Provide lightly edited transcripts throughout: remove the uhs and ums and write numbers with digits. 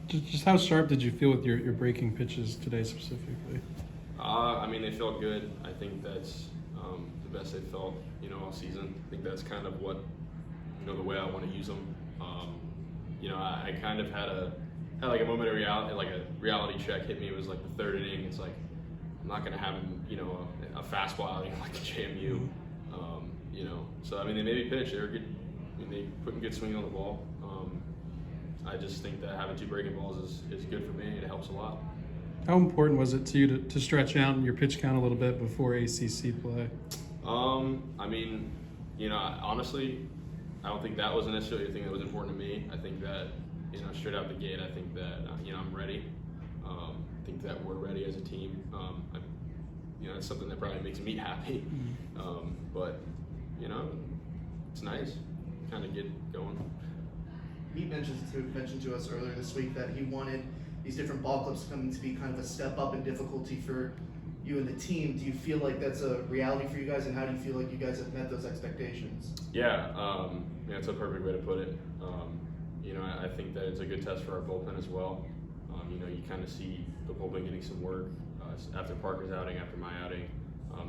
Just how sharp did you feel with your breaking pitches today specifically? I mean, they felt good. I think that's the best they felt, all season. I think that's kind of what, the way I want to use them. I kind of had like a moment of reality, like a reality check hit me. It was like the third inning. It's like I'm not gonna have a fastball outing like the JMU. So I mean, they made me pitch. They were good. I mean, they put a good swing on the ball. I just think that having 2 breaking balls is good for me. It helps a lot. How important was it to you to stretch out your pitch count a little bit before ACC play? I mean, honestly, I don't think that was necessarily a thing that was important to me. I think that, straight out the gate, I think that, I'm ready. I think that we're ready as a team. It's something that probably makes me happy. But, it's nice to kind of get going. He mentioned to us earlier this week that he wanted these different ball clubs to come in to be kind of a step up in difficulty for you and the team. Do you feel like that's a reality for you guys, and how do you feel like you guys have met those expectations? Yeah, it's a perfect way to put it. I think that it's a good test for our bullpen as well. You kind of see the bullpen getting some work after Parker's outing, after my outing.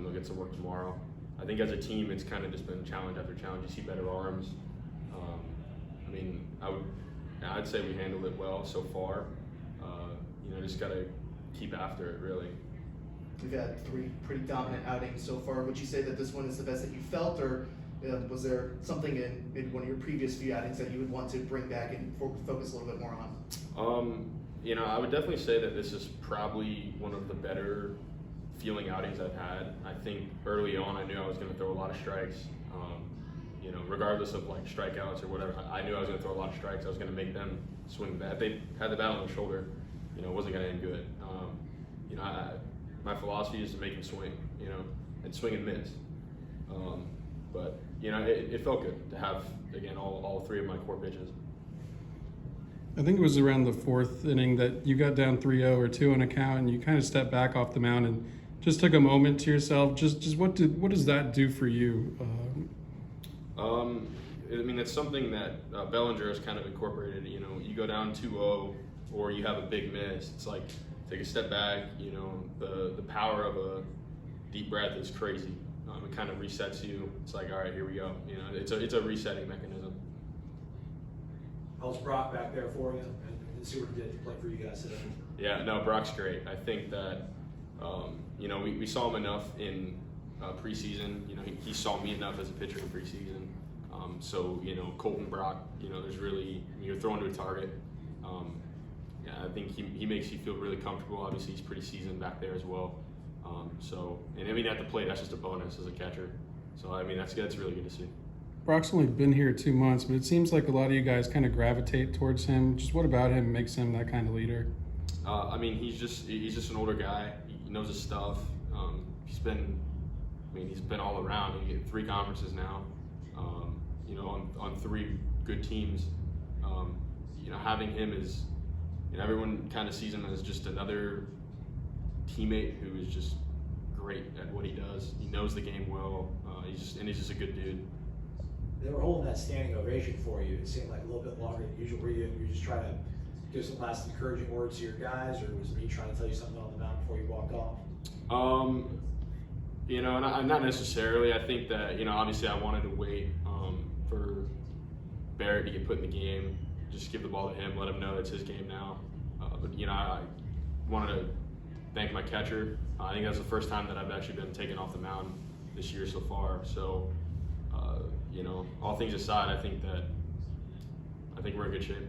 They'll get some work tomorrow. I think as a team, it's kind of just been challenge after challenge. You see better arms. I'd say we handled it well so far. Just got to keep after it, really. We've had 3 pretty dominant outings so far. Would you say that this one is the best that you felt, or was there something in maybe one of your previous few outings that you would want to bring back and focus a little bit more on? I would definitely say that this is probably one of the better feeling outings I've had. I think early on I knew I was going to throw a lot of strikes. Regardless of like strikeouts or whatever, I knew I was going to throw a lot of strikes. I was going to make them swing back. If they had the bat on their shoulder, it wasn't going to end good. My philosophy is to make them swing, and swing and miss. But it felt good to have, again, all 3 of my core pitches. I think it was around the 4th inning that you got down 3-0 or 2 on a count, and you kind of stepped back off the mound and just took a moment to yourself. Just what does that do for you? It's something that Bellinger has kind of incorporated. You go down 2-0 or you have a big miss. It's like take a step back. The power of a deep breath is crazy. It kind of resets you. It's like, all right, here we go. It's a resetting mechanism. How's Brock back there for you? And see what he did to play for you guys today. Yeah, no, Brock's great. I think that we saw him enough in preseason. He saw me enough as a pitcher in preseason. So Clayton Brock. There's really you're throwing to a target. I think he makes you feel really comfortable. Obviously, he's pretty seasoned back there as well. At the plate, that's just a bonus as a catcher. So that's really good to see. Brock's only been here 2 months, but it seems like a lot of you guys kind of gravitate towards him. Just what about him makes him that kind of leader? He's just an older guy. He knows his stuff. He's been all around. He get 3 conferences now. On 3 good teams. Having him is, everyone kind of sees him as just another teammate who is just great at what he does. He knows the game well. He's just a good dude. They were holding that standing ovation for you. It seemed like a little bit longer than usual. Were you just trying to give some last encouraging words to your guys, or was me trying to tell you something on the mound before you walked off? Not necessarily. I think that, obviously I wanted to wait for Barrett to get put in the game, just give the ball to him, let him know it's his game now. I wanted to thank my catcher. I think that's the first time that I've actually been taken off the mound this year so far. So, all things aside, I think we're in good shape.